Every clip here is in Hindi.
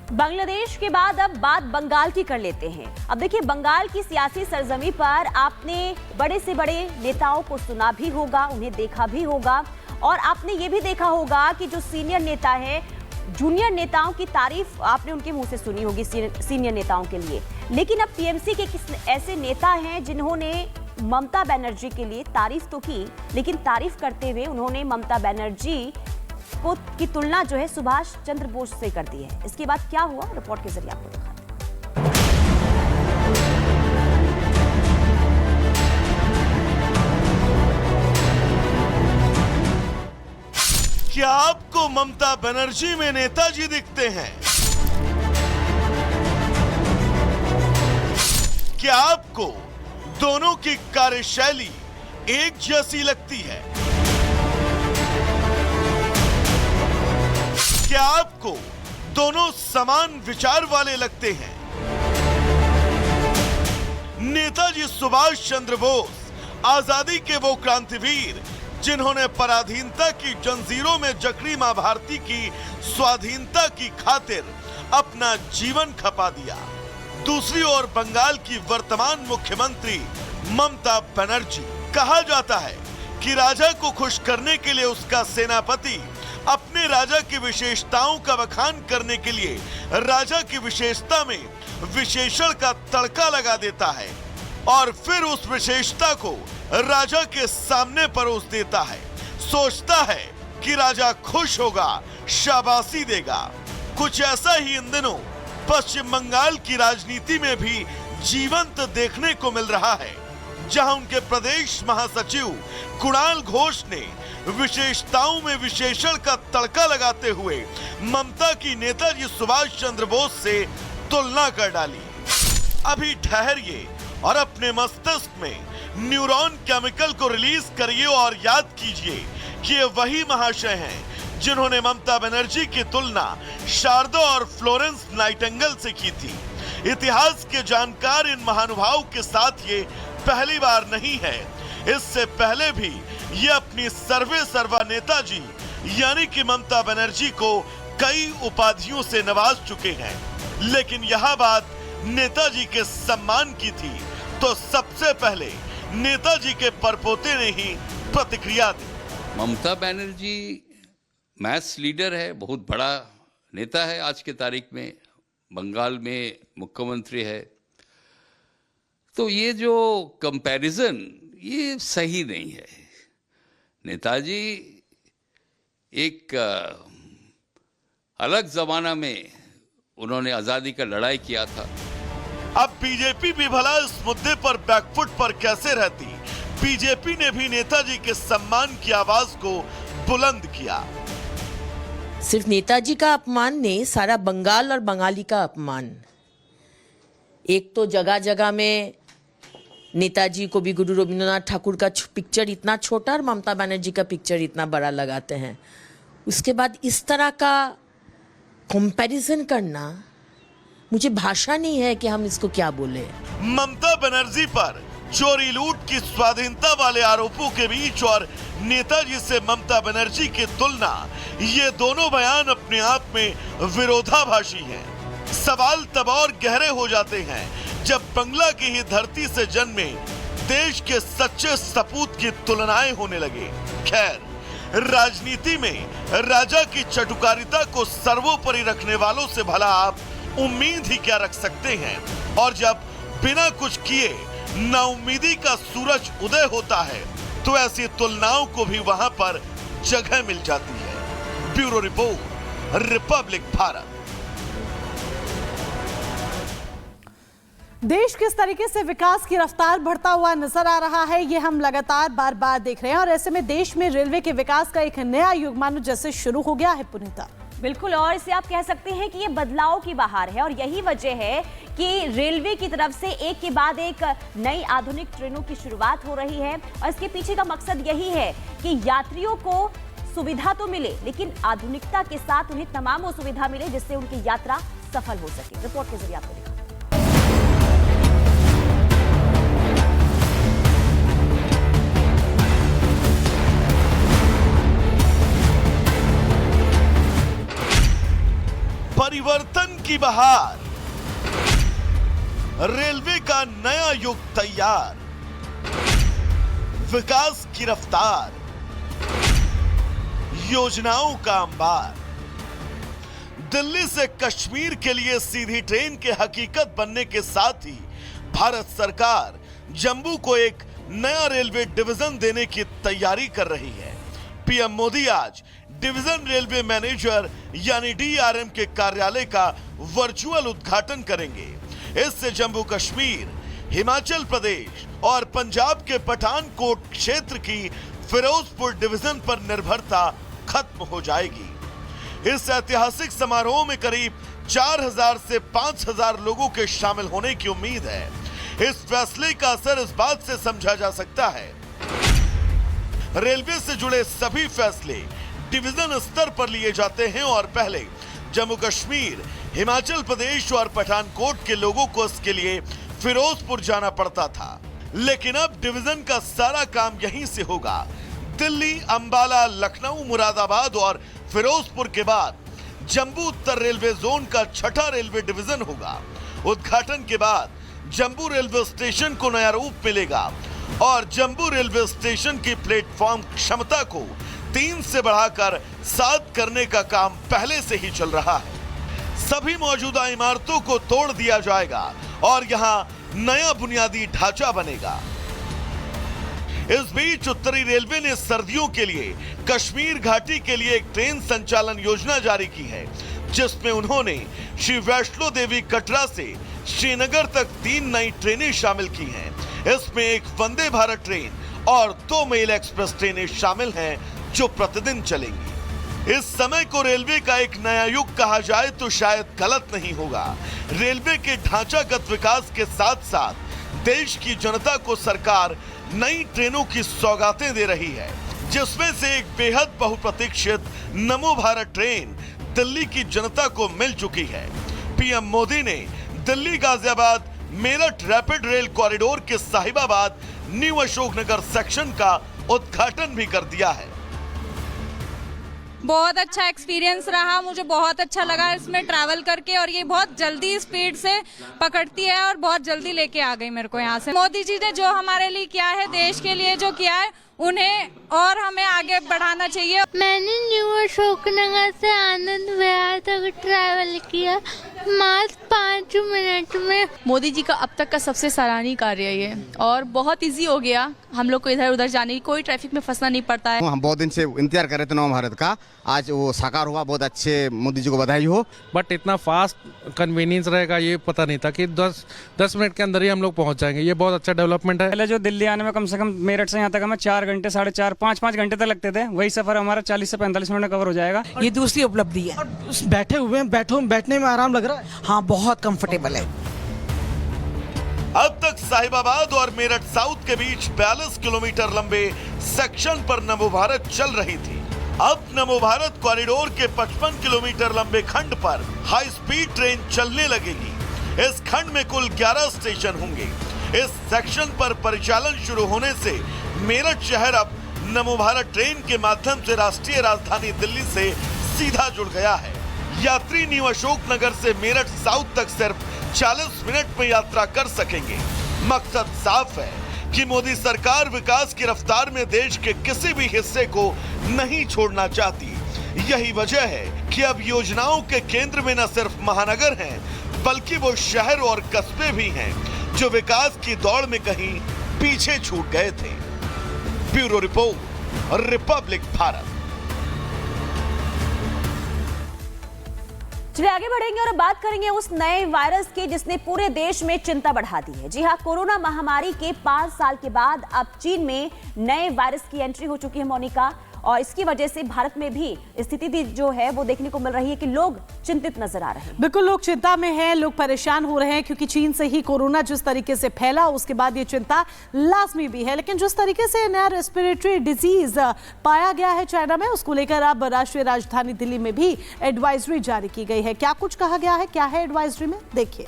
बांग्लादेश के बाद अब बात बंगाल की कर लेते हैं। अब देखिए, बंगाल की सियासी सरजमी पर आपने बड़े से बड़े नेताओं को सुना भी होगा, उन्हें देखा भी होगा, और आपने ये भी देखा होगा कि जो सीनियर नेता है, जूनियर नेताओं की तारीफ आपने उनके मुंह से सुनी होगी सीनियर नेताओं के लिए। लेकिन अब टीएमसी के किस ऐसे नेता हैं जिन्होंने ममता बनर्जी के लिए तारीफ तो की, लेकिन तारीफ करते हुए उन्होंने ममता बनर्जी की तुलना जो है सुभाष चंद्र बोस से कर दी है। इसके बाद क्या हुआ, रिपोर्ट के जरिए आपको दिखाते हैं। क्या आपको ममता बनर्जी में नेताजी दिखते हैं? क्या आपको दोनों की कार्यशैली एक जैसी लगती है? क्या आपको दोनों समान विचार वाले लगते हैं? नेताजी सुभाष चंद्र बोस आजादी के वो क्रांतिवीर जिन्होंने पराधीनता की जंजीरों में जकड़ी मां भारती की स्वाधीनता की खातिर अपना जीवन खपा दिया। दूसरी ओर बंगाल की वर्तमान मुख्यमंत्री ममता बनर्जी, कहा जाता है कि राजा को खुश करने के लिए उसका सेनापति अपने राजा की विशेषताओं का बखान करने के लिए राजा की विशेषता में विशेषण का तड़का लगा देता है और फिर उस विशेषता को राजा के सामने परोस देता है। सोचता है कि राजा खुश होगा, शाबाशी देगा। कुछ ऐसा ही इन दिनों पश्चिम बंगाल की राजनीति में भी जीवंत देखने को मिल रहा है, जहां उनके प्रदेश महासचिव कुणाल घोष ने विशेषताओं में विशेषण का तड़का लगाते हुए ममता की नेताजी सुभाष चंद्र बोस से तुलना कर डाली। अभी ठहरिए और अपने मस्तिष्क में न्यूरॉन केमिकल को रिलीज करिए और याद कीजिए कि ये वही महाशय हैं जिन्होंने ममता बनर्जी की तुलना शारदा और फ्लोरेंस नाइटिंगेल से की थी। इतिहास के जानकार इन महानुभावों के साथ ये पहली बार नहीं है। इससे पहले भी ये अपनी सर्वे सर्वा नेताजी यानी कि ममता बनर्जी को कई उपाधियों से नवाज चुके हैं। लेकिन यह बात नेताजी के सम्मान की थी तो सबसे पहले नेताजी के परपोते ने ही प्रतिक्रिया दी। ममता बनर्जी मैस लीडर है, बहुत बड़ा नेता है आज के तारीख में, बंगाल में मुख्यमंत्री है। तो ये जो कंपैरिजन ये सही नहीं है। नेताजी एक अलग जमाना में उन्होंने आजादी का लड़ाई किया था। अब बीजेपी भी भला इस मुद्दे पर बैकफुट पर कैसे रहती? बीजेपी ने भी नेताजी के सम्मान की आवाज को बुलंद किया। सिर्फ नेताजी का अपमान नहीं, सारा बंगाल और बंगाली का अपमान। एक तो जगह जगह में नेताजी को भी गुरु रविंद्रनाथ ठाकुर का पिक्चर इतना छोटा और ममता बनर्जी का पिक्चर इतना बड़ा लगाते हैं। उसके बाद इस तरह का कंपैरिजन करना, मुझे भाषा नहीं है कि हम इसको क्या बोले। ममता बनर्जी पर चोरी लूट की स्वाधीनता वाले आरोपों के बीच और नेताजी से ममता बनर्जी की तुलना, ये दोनों बयान अपने आप में विरोधाभासी हैं। सवाल तब और गहरे हो जाते हैं जब बंगला की ही धरती से जन्मे देश के सच्चे सपूत की तुलनाएं होने लगे। खैर, राजनीति में राजा की चटुकारिता को सर्वोपरि रखने वालों से भला आप उम्मीद ही क्या रख सकते हैं? और जब बिना कुछ किए नाउम्मीदी का सूरज उदय होता है तो ऐसी तुलनाओं को भी वहां पर जगह मिल जाती है। Bureau report, Republic Bharat. देश किस तरीके से विकास की रफ्तार बढ़ता हुआ नजर आ रहा है, ये हम लगातार बार बार देख रहे हैं। और ऐसे में देश में रेलवे के विकास का एक नया युग मानो जैसे शुरू हो गया है। पुनीता, बिल्कुल, और इसे आप कह सकते हैं कि ये बदलाव की बहार है और यही वजह है कि रेलवे की तरफ से एक के बाद एक नई आधुनिक ट्रेनों की शुरुआत हो रही है। और इसके पीछे का मकसद यही है कि यात्रियों को सुविधा तो मिले, लेकिन आधुनिकता के साथ उन्हें तमाम वो सुविधा मिले जिससे उनकी यात्रा सफल हो सके। रिपोर्ट के जरिए आपको दिखाते हैं। परिवर्तन की बहार, रेलवे का नया युग तैयार, विकास की रफ्तार, योजनाओं का अंबार। दिल्ली से कश्मीर के लिए सीधी ट्रेन के हकीकत बनने के साथ ही भारत सरकार जम्मू को एक नया रेलवे डिवीजन देने की तैयारी कर रही है। पीएम मोदी आज डिवीजन रेलवे मैनेजर यानी डीआरएम के कार्यालय का वर्चुअल उद्घाटन करेंगे। इससे जम्मू कश्मीर, हिमाचल प्रदेश और पंजाब के पठानकोट क्षेत्र की फिरोजपुर डिवीजन पर निर्भरता खत्म हो जाएगी। इस ऐतिहासिक समारोह में करीब 4000 से 5000 लोगों के शामिल होने की उम्मीद है। इस फैसले का असर इस बात से समझा जा सकता है, रेलवे से जुड़े सभी फैसले डिवीजन स्तर पर लिए जाते हैं और पहले जम्मू कश्मीर, हिमाचल प्रदेश और पठानकोट के लोगों को इसके लिए फिरोजपुर जाना पड़ता था, लेकिन अब डिवीजन का सारा काम यहीं से होगा। दिल्ली, अंबाला, लखनऊ, मुरादाबाद और फिरोजपुर के बाद जम्मू उत्तर रेलवे जोन का छठा रेलवे डिवीजन होगा। उद्घाटन के बाद जम्मू रेलवे स्टेशन को नया रूप मिलेगा और जम्मू रेलवे स्टेशन की प्लेटफॉर्म क्षमता को 3 से बढ़ाकर 7 करने का काम पहले से ही चल रहा है। सभी मौजूदा इमारतों को तोड़ दिया जाएगा और यहां नया बुनियादी ढांचा बनेगा। इस बीच उत्तरी रेलवे ने सर्दियों के लिए कश्मीर घाटी के लिए एक ट्रेन संचालन योजना जारी की है, जिसमें उन्होंने श्री वैष्णो देवी कटरा से श्रीनगर तक 3 नई ट्रेनें शामिल की हैं। इसमें एक वंदे भारत ट्रेन और 2 मेल एक्सप्रेस ट्रेनें शामिल हैं, जो प्रतिदिन चलेंगी। इस समय को रेलवे का एक नया युग कहा जाए तो शायद गलत नहीं होगा। रेलवे के ढांचागत विकास के साथ साथ देश की जनता को सरकार नई ट्रेनों की सौगातें दे रही है, जिसमें से एक बेहद बहुप्रतीक्षित नमो भारत ट्रेन दिल्ली की जनता को मिल चुकी है। पीएम मोदी ने Delhi Ghaziabad Meerut rapid rail corridor के साहिबाबाद न्यू अशोकनगर सेक्शन का उद्घाटन भी कर दिया है। बहुत अच्छा एक्सपीरियंस रहा, मुझे बहुत अच्छा लगा इसमें ट्रैवल करके, और ये बहुत जल्दी स्पीड से पकड़ती है और बहुत जल्दी लेके आ गई मेरे को यहाँ से। मोदी जी ने जो हमारे लिए किया है, देश के लिए जो किया है, उन्हें और हमें आगे बढ़ाना चाहिए। मैंने न्यू अशोकनगर से आनंद विहार तक ट्रैवल किया मात्र 5 मिनट में। मोदी जी का अब तक का सबसे सराहनीय कार्य है ये, और बहुत इजी हो गया हम लोग को इधर उधर जाने की, कोई ट्रैफिक में फंसना नहीं पड़ता है। हम बहुत दिन से इंतजार कर रहे थे नव भारत का, आज वो साकार हुआ। बहुत अच्छे, मोदी जी को बधाई हो। बट इतना फास्ट कन्वीनियंस रहेगा ये पता नहीं था कि 10 मिनट के अंदर ही हम लोग पहुंच जाएंगे। ये बहुत अच्छा डेवलपमेंट है। पहले जो दिल्ली आने में कम से कम मेरठ से यहाँ तक हमें 4 घंटे, 4.5, 5 घंटे तक लगते थे, वही सफर हमारा 40 से 45 मिनट में कवर हो जाएगा। ये दूसरी उपलब्धि है। बैठे हुए हैं, बैठने में आराम लग रहा है। हाँ, बहुत कंफर्टेबल है। अब तक साहिबाबाद और मेरठ साउथ के बीच 42 किलोमीटर लंबे सेक्शन पर नमो भारत चल रही थी। अब नमो भारत कॉरिडोर के 55 किलोमीटर लंबे खंड पर हाई स्पीड ट्रेन चलने लगेगी। इस खंड में कुल 11 स्टेशन होंगे। इस सेक्शन पर परिचालन शुरू होने से मेरठ शहर अब नमो भारत ट्रेन के माध्यम से राष्ट्रीय राजधानी दिल्ली से सीधा जुड़ गया है। यात्री न्यू अशोकनगर से मेरठ साउथ तक सिर्फ 40 मिनट में यात्रा कर सकेंगे। मकसद साफ है कि मोदी सरकार विकास की रफ्तार में देश के किसी भी हिस्से को नहीं छोड़ना चाहती। यही वजह है कि अब योजनाओं के केंद्र में न सिर्फ महानगर हैं, बल्कि वो शहर और कस्बे भी हैं, जो विकास की दौड़ में कहीं पीछे छूट गए थे। Bureau report, Republic Bharat. चलिए आगे बढ़ेंगे और अब बात करेंगे उस नए वायरस की जिसने पूरे देश में चिंता बढ़ा दी है। जी हां, कोरोना महामारी के 5 साल के बाद अब चीन में नए वायरस की एंट्री हो चुकी है मोनिका, और इसकी वजह से भारत में भी स्थिति जो है वो देखने को मिल रही है कि लोग चिंतित नजर आ रहे हैं। बिल्कुल, लोग चिंता में हैं, लोग परेशान हो रहे हैं, क्योंकि चीन से ही कोरोना जिस तरीके से फैला, उसके बाद ये चिंता लाजमी भी है। लेकिन जिस तरीके से नया रेस्पिरेटरी डिजीज पाया गया है चाइना में, उसको लेकर अब राष्ट्रीय राजधानी दिल्ली में भी एडवाइजरी जारी की गई है। क्या कुछ कहा गया है, क्या है एडवाइजरी में, देखिए।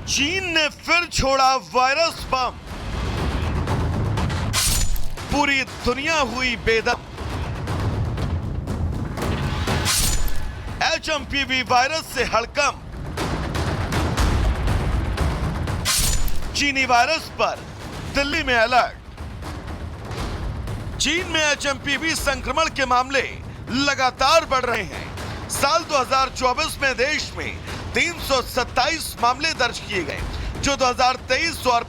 चीन ने फिर छोड़ा वायरस बम। पूरी दुनिया हुई बेदम। HMPV वायरस से हड़कंप, चीनी वायरस पर दिल्ली में अलर्ट। चीन में HMPV संक्रमण के मामले लगातार बढ़ रहे हैं। साल 2024 में देश में 327 मामले दर्ज किए गए, जो 2023 और